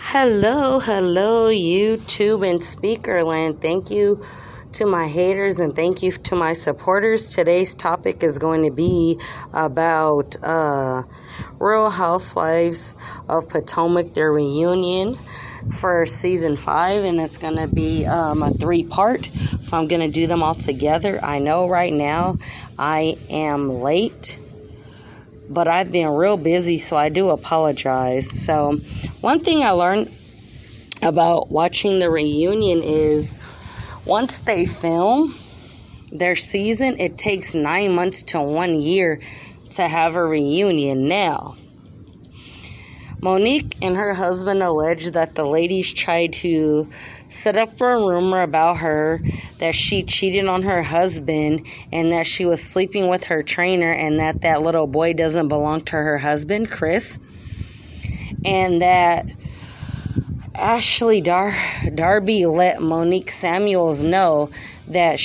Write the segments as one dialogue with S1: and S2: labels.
S1: Hello, YouTube and Speakerland. Thank you to my haters and thank you to my supporters. Today's topic is going to be about Real Housewives of Potomac, their reunion for season 5, and it's going to be a 3-part, so I'm going to do them all together. I know right now I am late, but I've been real busy, so I do apologize. So one thing I learned about watching the reunion is once they film their season, it takes 9 months to 1 year to have a reunion. Now, Monique and her husband allege that the ladies tried to set up for a rumor about her that she cheated on her husband and that she was sleeping with her trainer and that little boy doesn't belong to her husband, Chris. And that Ashley Darby let Monique Samuels know that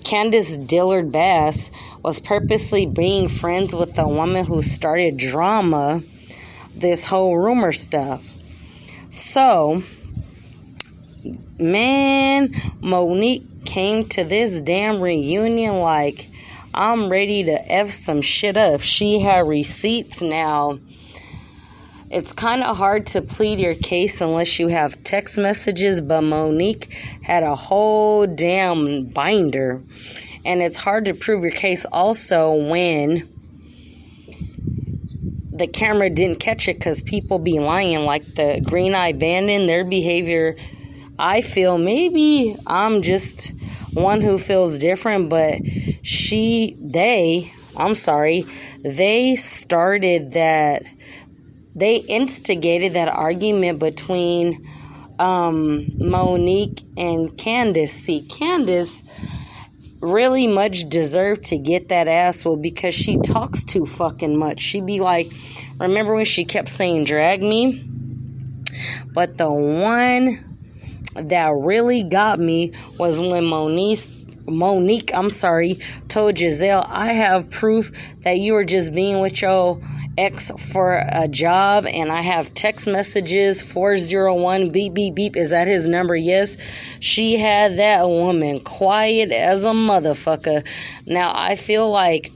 S1: Candace Dillard Bass was purposely being friends with the woman who started drama, this whole rumor stuff. So, man, Monique came to this damn reunion like, I'm ready to F some shit up. She had receipts. Now, it's kind of hard to plead your case unless you have text messages, but Monique had a whole damn binder. And it's hard to prove your case also when the camera didn't catch it, because people be lying. Like the Green Eye Bandit, their behavior, I feel, maybe I'm just one who feels different, but they started that, they instigated that argument between Monique and Candace. See, Candace really much deserved to get that ass whooped because she talks too fucking much. She be like, remember when she kept saying drag me? But the one that really got me was when Monique told Giselle, I have proof that you were just being with your ex for a job, and I have text messages, 401 beep beep beep. Is that his number? Yes. She had that woman quiet as a motherfucker. Now I feel like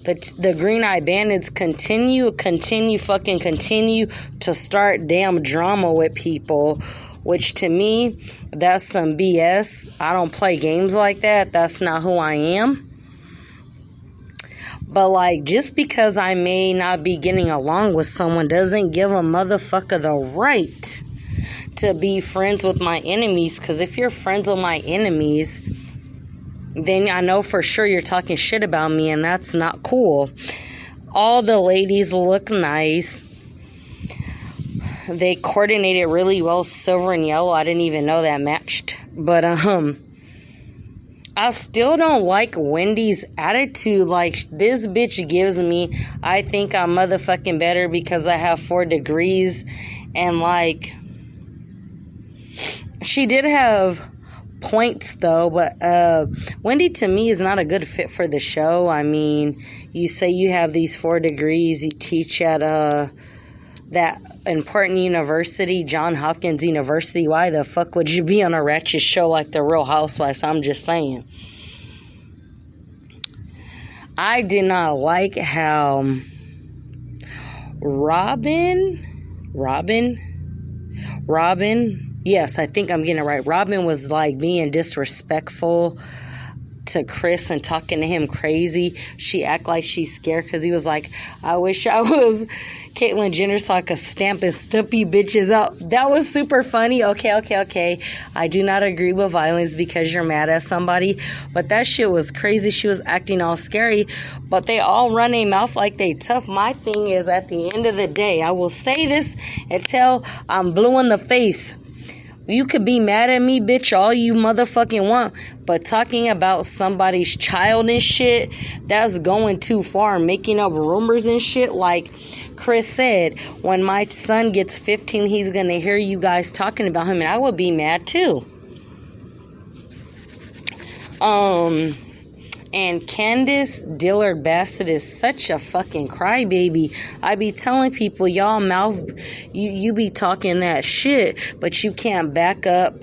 S1: the Green Eye Bandits continue to start damn drama with people, which to me, that's some BS. I don't play games like that. That's not who I am. But, like, just because I may not be getting along with someone doesn't give a motherfucker the right to be friends with my enemies. Because if you're friends with my enemies, then I know for sure you're talking shit about me, and that's not cool. All the ladies look nice. They coordinated really well, silver and yellow. I didn't even know that matched. But, I still don't like Wendy's attitude. Like, this bitch gives me, I think I'm motherfucking better because I have 4 degrees. And, like, she did have points, though. But Wendy, to me, is not a good fit for the show. I mean, you say you have these 4 degrees. You teach at that important university, Johns Hopkins University. Why the fuck would you be on a ratchet show like The Real Housewives? I'm just saying. I did not like how Robin, yes, I think I'm getting it right. Robin was like being disrespectful to Chris and talking to him crazy. She act like she's scared because he was like, I wish I was Caitlyn Jenner so I could stamp and stump you bitches out. That was super funny. Okay. I do not agree with violence because you're mad at somebody, but that shit was crazy. She was acting all scary, but they all run their mouth like they tough. My thing is, at the end of the day, I will say this until I'm blue in the face. You could be mad at me, bitch, all you motherfucking want, but talking about somebody's child and shit, that's going too far. Making up rumors and shit, like Chris said, when my son gets 15, he's gonna hear you guys talking about him, and I would be mad too. And Candace Dillard Bassett is such a fucking crybaby. I be telling people, y'all mouth, you be talking that shit, but you can't back up.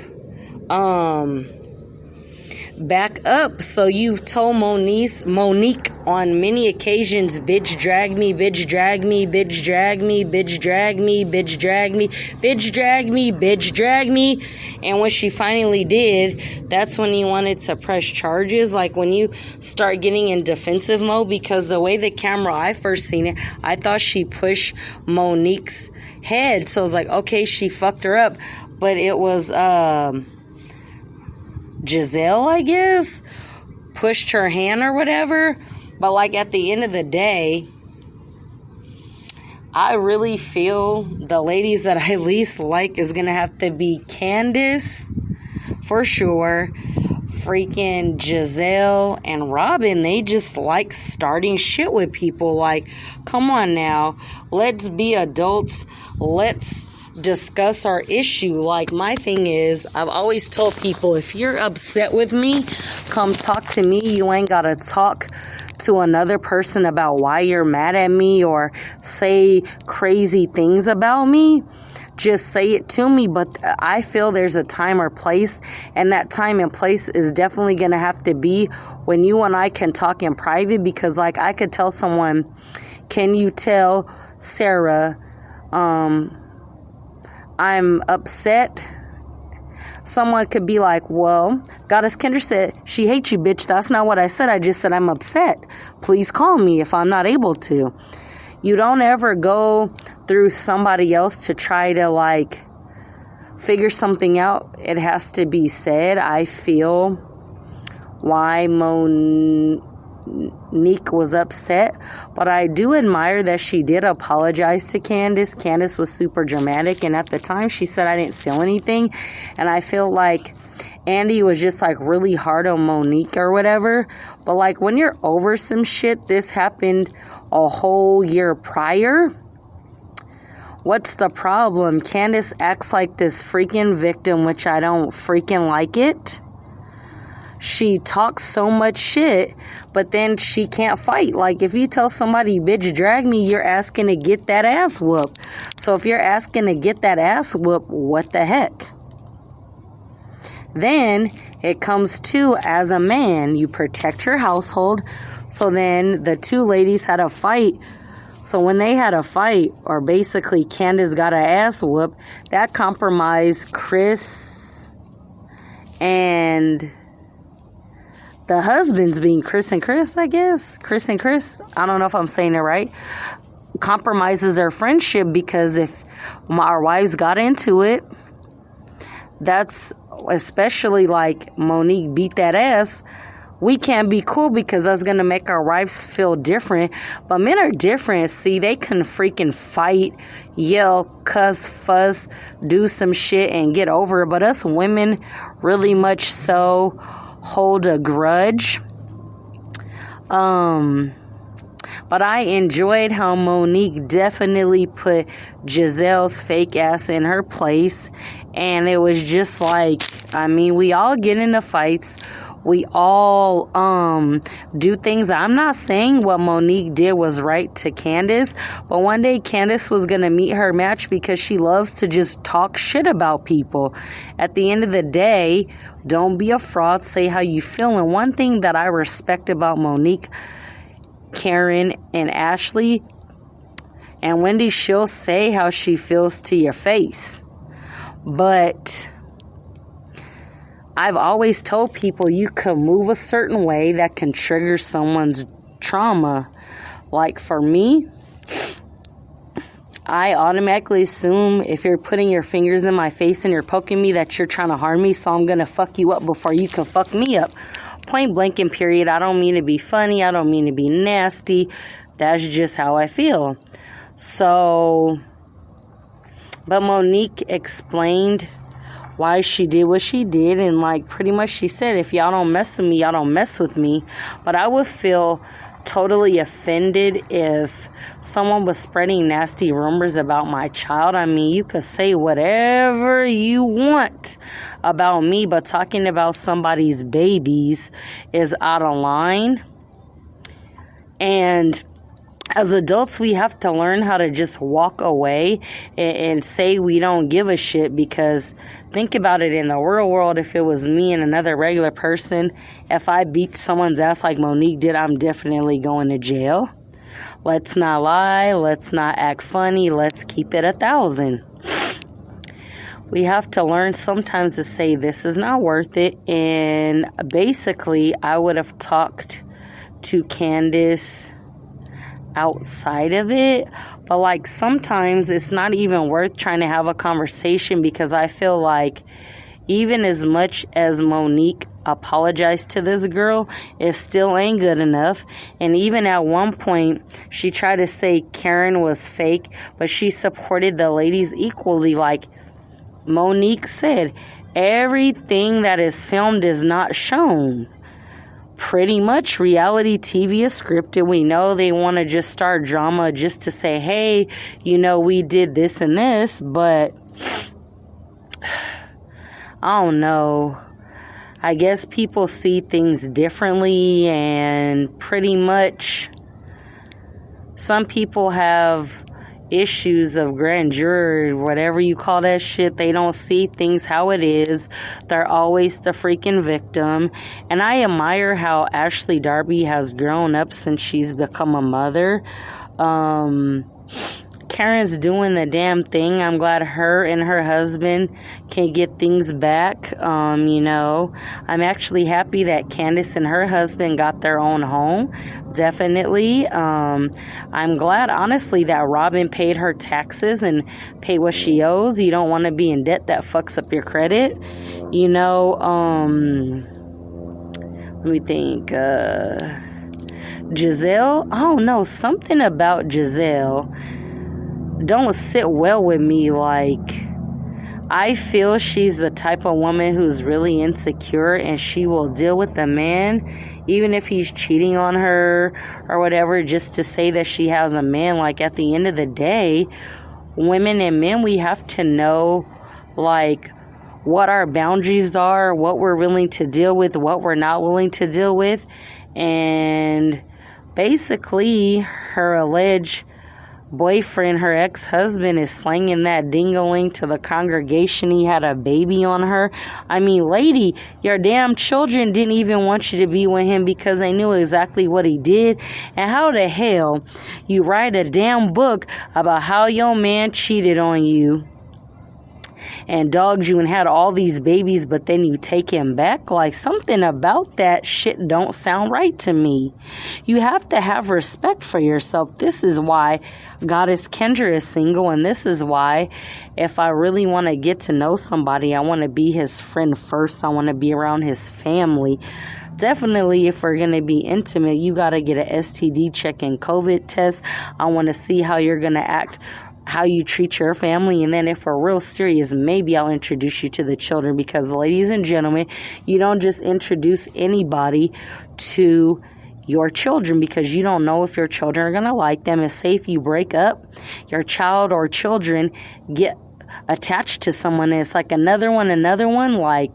S1: So you've told Monique on many occasions, bitch drag me, bitch drag me, bitch drag me, bitch drag me, bitch drag me, bitch drag me, bitch drag me. And when she finally did, that's when you wanted to press charges. Like when you start getting in defensive mode, because the way the camera I first seen it, I thought she pushed Monique's head. So I was like, okay, she fucked her up. But it was, Giselle, I guess, pushed her hand or whatever. But like at the end of the day, I really feel the ladies that I least like is gonna have to be Candace for sure, freaking Giselle and Robin. They just like starting shit with people. Like, come on now, let's be adults, let's discuss our issue. Like, my thing is, I've always told people, if you're upset with me, come talk to me. You ain't gotta talk to another person about why you're mad at me or say crazy things about me. Just say it to me. But I feel there's a time or place, and that time and place is definitely gonna have to be when you and I can talk in private. Because like, I could tell someone, can you tell Sarah I'm upset? Someone could be like, well, Goddess Kendra said she hates you, bitch. That's not what I said. I just said I'm upset. Please call me if I'm not able to. You don't ever go through somebody else to try to like figure something out. It has to be said. I feel why Monique was upset, but I do admire that she did apologize to Candace. Candace was super dramatic, and at the time she said, I didn't feel anything. And I feel like Andy was just like really hard on Monique or whatever. But like, when you're over some shit, this happened a whole year prior. What's the problem? Candace acts like this freaking victim, which I don't freaking like it. She talks so much shit, but then she can't fight. Like, if you tell somebody, bitch, drag me, you're asking to get that ass whooped. So if you're asking to get that ass whooped, what the heck? Then it comes to, as a man, you protect your household. So then the two ladies had a fight. So when they had a fight, or basically Candace got her ass whooped, that compromised Chris and the husbands, being Chris and Chris, I guess. Chris and Chris. I don't know if I'm saying it right. Compromises their friendship, because if our wives got into it, that's especially like Monique beat that ass. We can't be cool because that's going to make our wives feel different. But men are different. See, they can freaking fight, yell, cuss, fuss, do some shit and get over it. But us women really much so hold a grudge. But I enjoyed how Monique definitely put Giselle's fake ass in her place. And it was just like, I mean, we all get into fights. We all do things. I'm not saying what Monique did was right to Candace, but one day Candace was going to meet her match, because she loves to just talk shit about people. At the end of the day, don't be a fraud. Say how you feel. And one thing that I respect about Monique, Karen, and Ashley, and Wendy, she'll say how she feels to your face. But I've always told people you can move a certain way that can trigger someone's trauma. Like for me, I automatically assume if you're putting your fingers in my face and you're poking me, that you're trying to harm me. So I'm going to fuck you up before you can fuck me up. Point blank and period. I don't mean to be funny. I don't mean to be nasty. That's just how I feel. So, but Monique explained why she did what she did, and like pretty much she said, if y'all don't mess with me, y'all don't mess with me. But I would feel totally offended if someone was spreading nasty rumors about my child. I mean, you could say whatever you want about me, but talking about somebody's babies is out of line. And as adults, we have to learn how to just walk away and say we don't give a shit, because think about it, in the real world, if it was me and another regular person, if I beat someone's ass like Monique did, I'm definitely going to jail. Let's not lie. Let's not act funny. Let's keep it 1,000. We have to learn sometimes to say this is not worth it. And basically, I would have talked to Candace outside of it, but like sometimes it's not even worth trying to have a conversation, because I feel like even as much as Monique apologized to this girl, it still ain't good enough. And even at one point she tried to say Karen was fake, but she supported the ladies equally. Like Monique said, everything that is filmed is not shown. Pretty much reality TV is scripted. We know they want to just start drama just to say, hey, you know, we did this and this, but I don't know. I guess people see things differently, and pretty much some people have issues of grandeur, whatever you call that shit. They don't see things how it is. They're always the freaking victim. And I admire how Ashley Darby has grown up since she's become a mother. Karen's doing the damn thing. I'm glad her and her husband can get things back. You know, I'm actually happy that Candace and her husband got their own home. Definitely. I'm glad, honestly, that Robin paid her taxes and paid what she owes. You don't want to be in debt that fucks up your credit. You know, let me think. Giselle? I don't know. Something about Giselle don't sit well with me. Like, I feel she's the type of woman who's really insecure, and she will deal with the man even if he's cheating on her or whatever, just to say that she has a man. Like, at the end of the day, women and men, we have to know like what our boundaries are, what we're willing to deal with, what we're not willing to deal with. And basically, her alleged boyfriend, her ex-husband, is slanging that ding-a-ling to the congregation. He had a baby on her. I mean, lady, your damn children didn't even want you to be with him because they knew exactly what he did. And how the hell you write a damn book about how your man cheated on you and dogged you and had all these babies, but then you take him back? Like, something about that shit don't sound right to me. You have to have respect for yourself. This is why Goddess Kendra is single, and this is why if I really want to get to know somebody, I want to be his friend first. I want to be around his family. Definitely, if we're going to be intimate, you got to get an STD check and COVID test. I want to see how you're going to act, how you treat your family. And then if we're real serious, maybe I'll introduce you to the children, because ladies and gentlemen, you don't just introduce anybody to your children, because you don't know if your children are going to like them. And say if you break up, your child or children get attached to someone. And it's like another one. Like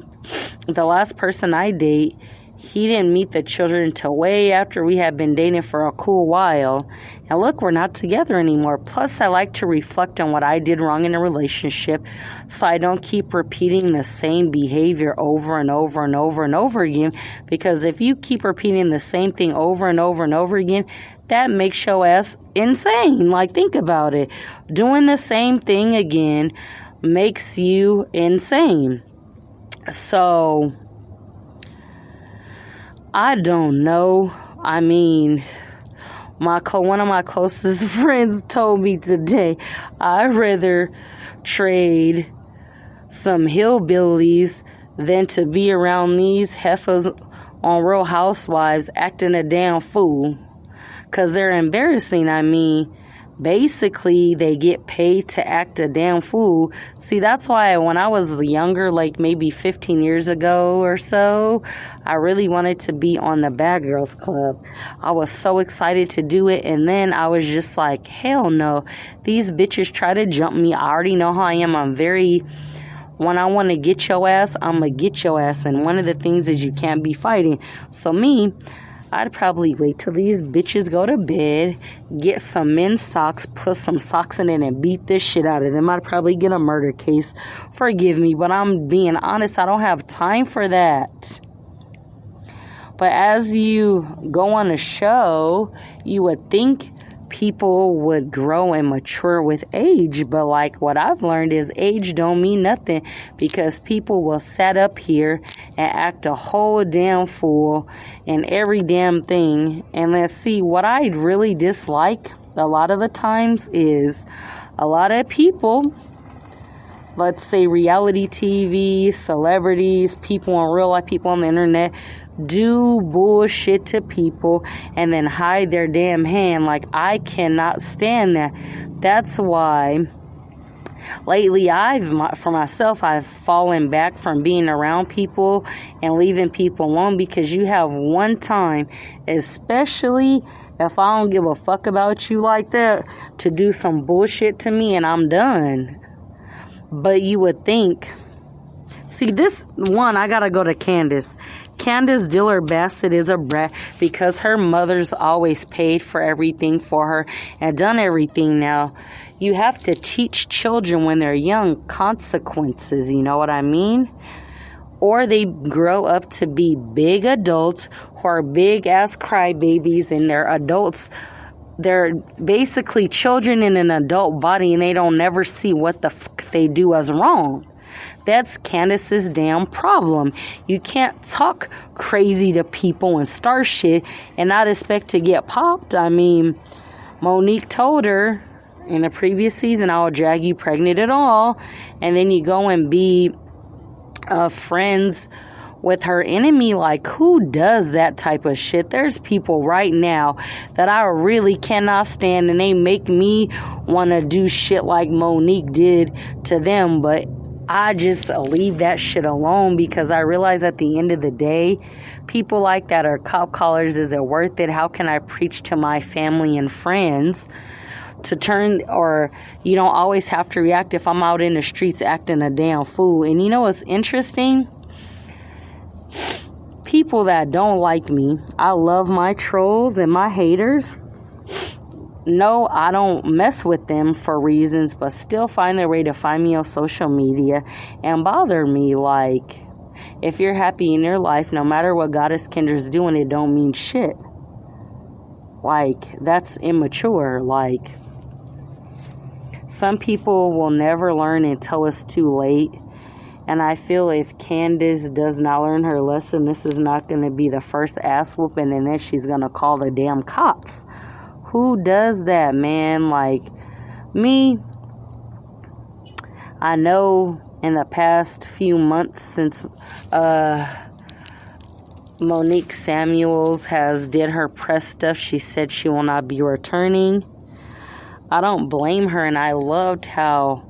S1: the last person I date, he didn't meet the children until way after we had been dating for a cool while. And look, we're not together anymore. Plus, I like to reflect on what I did wrong in a relationship, so I don't keep repeating the same behavior over and over and over and over again. Because if you keep repeating the same thing over and over and over again, that makes your ass insane. Like, think about it. Doing the same thing again makes you insane. So I don't know. I mean, one of my closest friends told me today, I'd rather trade some hillbillies than to be around these heifers on Real Housewives acting a damn fool. Because they're embarrassing. I mean, basically they get paid to act a damn fool. See, that's why when I was younger, like maybe 15 years ago or so, I really wanted to be on the Bad Girls Club. I was so excited to do it, and then I was just like, hell no, these bitches try to jump me. I already know how I am. When I want to get your ass, I'm going to get your ass. And one of the things is you can't be fighting. So me, I'd probably wait till these bitches go to bed, get some men's socks, put some socks in it, and beat this shit out of them. I'd probably get a murder case. Forgive me, but I'm being honest. I don't have time for that. But as you go on a show, you would think people would grow and mature with age, but like what I've learned is age don't mean nothing, because people will sit up here and act a whole damn fool in every damn thing. And let's see, what I really dislike a lot of the times is a lot of people, let's say reality TV, celebrities, people in real life, people on the internet, do bullshit to people and then hide their damn hand. Like, I cannot stand that. That's why lately for myself, I've fallen back from being around people and leaving people alone, because you have one time, especially if I don't give a fuck about you like that, to do some bullshit to me and I'm done. But you would think, see, this one, I gotta go to Candace. Candace Diller Bassett is a brat because her mother's always paid for everything for her and done everything. Now, you have to teach children when they're young consequences, you know what I mean? Or they grow up to be big adults who are big-ass crybabies, and they're adults. They're basically children in an adult body, and they don't never see what the fuck they do as wrong. That's Candace's damn problem. You can't talk crazy to people and start shit and not expect to get popped. I mean, Monique told her in the previous season, I will drag you pregnant at all. And then you go and be friends with her enemy. Like, who does that type of shit? There's people right now that I really cannot stand, and they make me want to do shit like Monique did to them. But I just leave that shit alone, because I realize at the end of the day, people like that are cop collars. Is it worth it? How can I preach to my family and friends to turn, or you don't always have to react if I'm out in the streets acting a damn fool. And you know what's interesting? People that don't like me, I love my trolls and my haters. No, I don't mess with them for reasons, but still find their way to find me on social media and bother me. Like, if you're happy in your life, no matter what Goddess Kendra's doing, it don't mean shit. Like, that's immature. Like, some people will never learn until it's too late. And I feel if Candace does not learn her lesson, this is not going to be the first ass whooping, and then she's going to call the damn cops. Who does that, man? Like, me, I know in the past few months since Monique Samuels has did her press stuff, she said she will not be returning. I don't blame her, and I loved how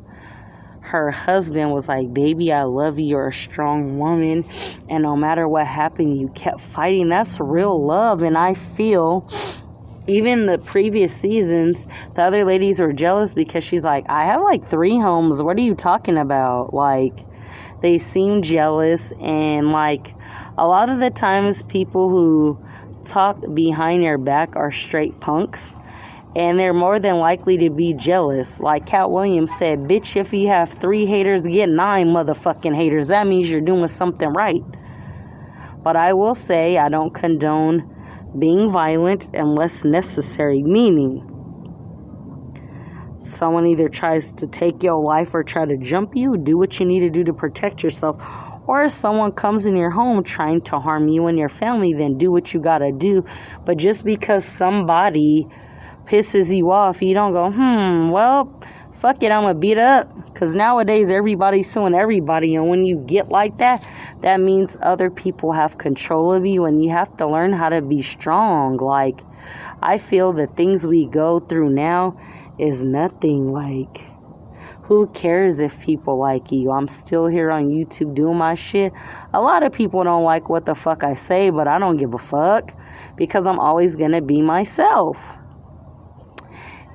S1: her husband was like, baby, I love you, you're a strong woman, and no matter what happened, you kept fighting. That's real love. And I feel even the previous seasons, the other ladies were jealous because she's like, I have like 3 homes. What are you talking about? Like, they seem jealous. And like, a lot of the times people who talk behind your back are straight punks, and they're more than likely to be jealous. Like Cat Williams said, bitch, if you have 3 haters, get 9 motherfucking haters. That means you're doing something right. But I will say, I don't condone being violent unless necessary, meaning someone either tries to take your life or try to jump you, do what you need to do to protect yourself. Or if someone comes in your home trying to harm you and your family, then do what you gotta do. But just because somebody pisses you off, you don't go, well, fuck it, I'm gonna beat up. Because nowadays everybody's suing everybody, and when you get like that, that means other people have control of you, and you have to learn how to be strong. Like, I feel the things we go through now is nothing. Like, who cares if people like you? I'm still here on YouTube doing my shit. A lot of people don't like what the fuck I say, but I don't give a fuck because I'm always gonna be myself.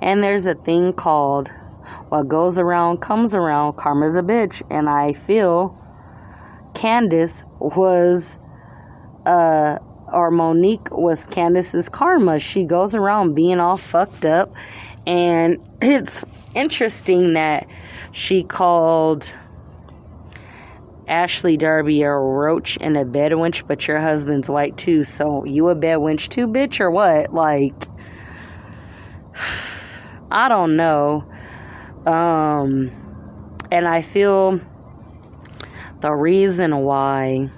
S1: And there's a thing called what goes around comes around, karma's a bitch. And I feel Candace was, or Monique was Candace's karma. She goes around being all fucked up. And it's interesting that she called Ashley Darby a roach and a bed wench, but your husband's white too. So you a bed wench too, bitch, or what? Like, I don't know. And I feel the reason why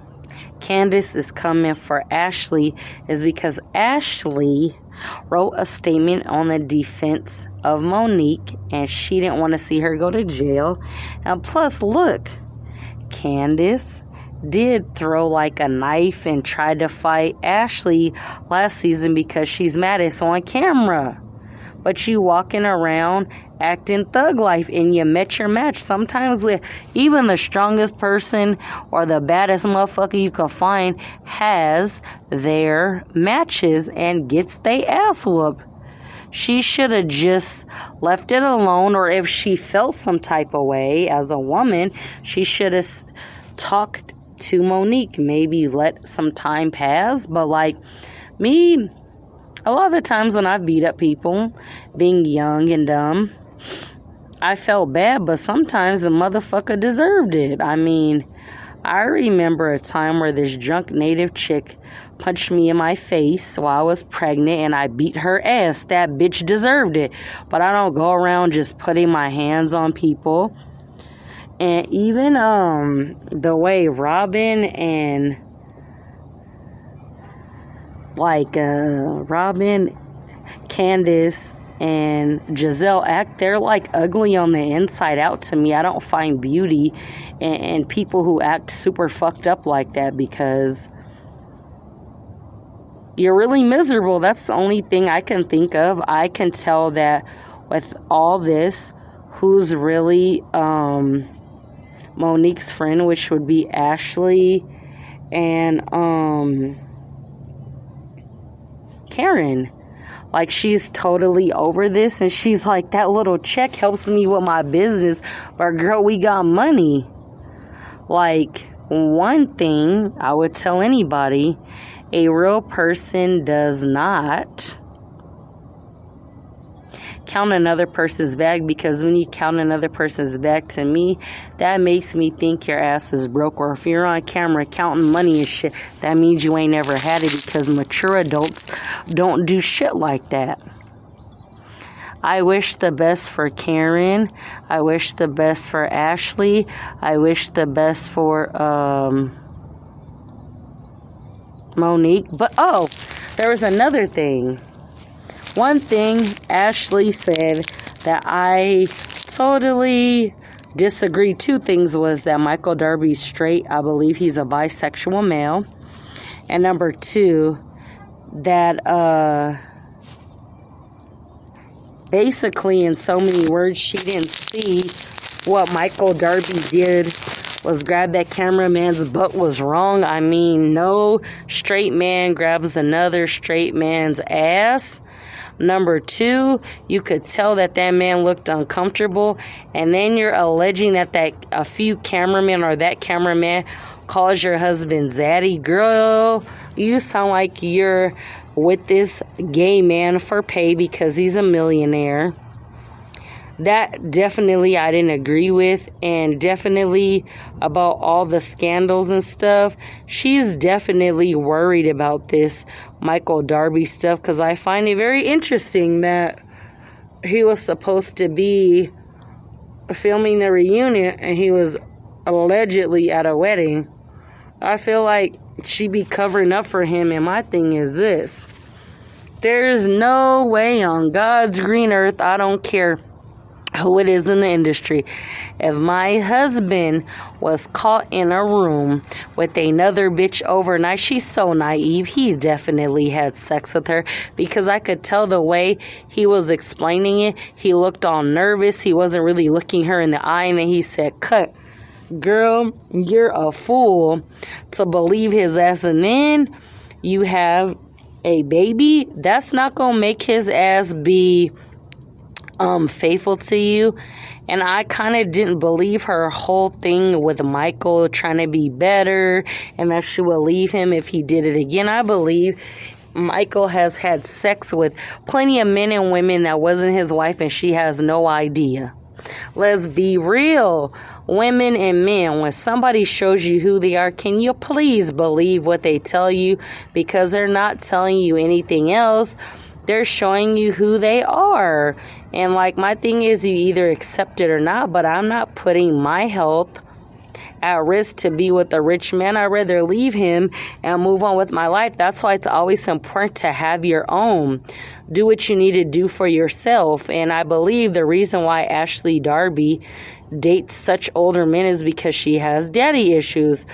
S1: Candace is coming for Ashley is because Ashley wrote a statement on the defense of Monique, and she didn't want to see her go to jail. And plus, look, Candace did throw like a knife and tried to fight Ashley last season because she's mad. It's on camera. But you walking around acting thug life and you met your match. Sometimes with even the strongest person or the baddest motherfucker you can find has their matches and gets they ass whooped. She should have just left it alone, or if she felt some type of way as a woman, she should have talked to Monique. Maybe let some time pass. But like me, a lot of the times when I've beat up people, being young and dumb, I felt bad, but sometimes the motherfucker deserved it. I mean, I remember a time where this drunk native chick punched me in my face while I was pregnant and I beat her ass. That bitch deserved it. But I don't go around just putting my hands on people. And even the way Robin, Candace, and Giselle act, they're like ugly on the inside out to me. I don't find beauty in people who act super fucked up like that because you're really miserable. That's the only thing I can think of. I can tell that with all this, who's really Monique's friend, which would be Ashley and Karen. Like, she's totally over this, and she's like, that little check helps me with my business, but girl, we got money. Like, one thing I would tell anybody, a real person does not count another person's bag, because when you count another person's bag, to me, that makes me think your ass is broke. Or if you're on camera counting money and shit, that means you ain't never had it, because mature adults don't do shit like that. I wish the best for Karen. I wish the best for Ashley. I wish the best for Monique. But there was another thing. One thing Ashley said that I totally disagree. Two things was that Michael Darby's straight. I believe he's a bisexual male. And number two, that basically in so many words, she didn't see what Michael Darby did was grab that cameraman's butt was wrong. I mean, no straight man grabs another straight man's ass. Number two, you could tell that man looked uncomfortable, and then you're alleging that a few cameramen or that cameraman calls your husband zaddy. Girl, you sound like you're with this gay man for pay because he's a millionaire. That definitely I didn't agree with, and definitely about all the scandals and stuff. She's definitely worried about this Michael Darby stuff, because I find it very interesting that he was supposed to be filming the reunion and he was allegedly at a wedding. I feel like she be covering up for him, and my thing is this. There's no way on God's green earth, I don't care who it is in the industry. If my husband was caught in a room with another bitch overnight, she's so naive, he definitely had sex with her, because I could tell the way he was explaining it. He looked all nervous. He wasn't really looking her in the eye, and then he said, "Cut. Girl, you're a fool to believe his ass." And then you have a baby. That's not gonna make his ass be faithful to you. And I kind of didn't believe her whole thing with Michael trying to be better and that she would leave him if he did it again. I believe Michael has had sex with plenty of men and women that wasn't his wife, and she has no idea. Let's be real. Women and men, when somebody shows you who they are, can you please believe what they tell you? Because they're not telling you anything else. They're showing you who they are. And like, my thing is, you either accept it or not, but I'm not putting my health at risk to be with a rich man. I'd rather leave him and move on with my life. That's why it's always important to have your own. Do what you need to do for yourself. And I believe the reason why Ashley Darby dates such older men is because she has daddy issues.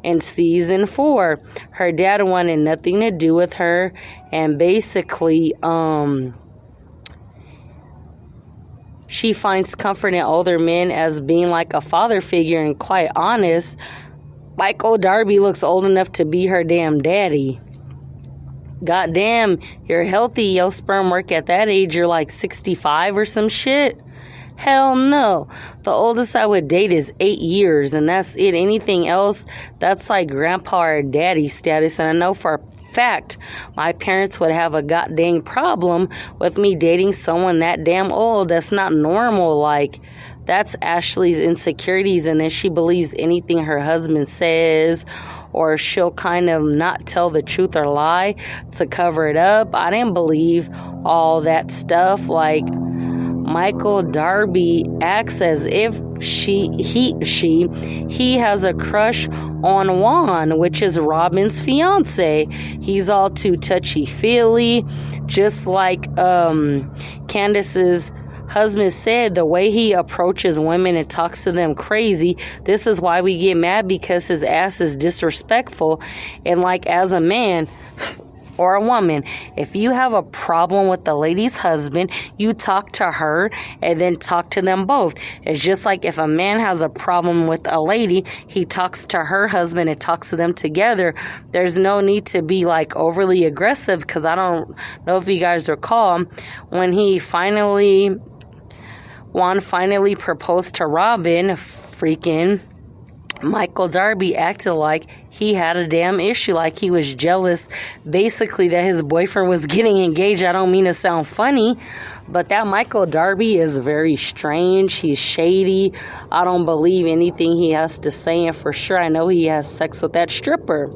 S1: In season 4, her dad wanted nothing to do with her, and basically she finds comfort in older men as being like a father figure. And quite honest, Michael Darby looks old enough to be her damn daddy. Goddamn, you're healthy. Your sperm work at that age, you're like 65 or some shit. Hell no. The oldest I would date is 8 years, and that's it. Anything else, that's like grandpa or daddy status. And I know for a fact my parents would have a goddamn problem with me dating someone that damn old. That's not normal. Like, that's Ashley's insecurities, and then she believes anything her husband says, or she'll kind of not tell the truth or lie to cover it up. I didn't believe all that stuff. Like, Michael Darby acts as if he has a crush on Juan, which is Robin's fiance. He's all too touchy-feely, just like Candace's husband said. The way he approaches women and talks to them crazy. This is why we get mad, because his ass is disrespectful. And like, as a man or a woman, if you have a problem with the lady's husband, you talk to her and then talk to them both. It's just like if a man has a problem with a lady, he talks to her husband and talks to them together. There's no need to be like overly aggressive, because I don't know if you guys recall when Juan finally proposed to Robin, freaking Michael Darby acted like he had a damn issue, like he was jealous, basically, that his boyfriend was getting engaged. I don't mean to sound funny, but that Michael Darby is very strange. He's shady. I don't believe anything he has to say, and for sure I know he has sex with that stripper.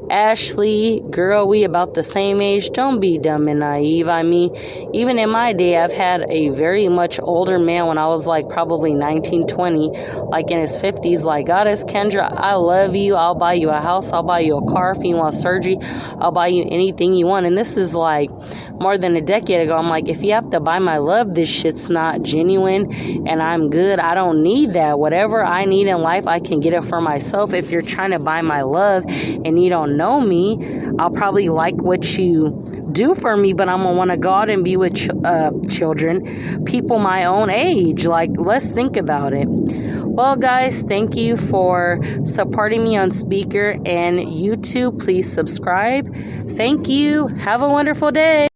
S1: Ashley, girl, we about the same age. Don't be dumb and naive. I mean, even in my day, I've had a very much older man when I was like probably 19, 20, like in his 50s, like, Goddess Kendra, I love you. I'll buy you a house. I'll buy you a car. If you want surgery, I'll buy you anything you want. And this is like more than a decade ago. I'm like, if you have to buy my love, this shit's not genuine, and I'm good. I don't need that. Whatever I need in life, I can get it for myself. If you're trying to buy my love and you don't know me, I'll probably like what you do for me, but I'm gonna want to go out and be with children, people my own age. Like, let's think about it. Well, guys, thank you for supporting me on Speaker and YouTube. Please subscribe. Thank you. Have a wonderful day.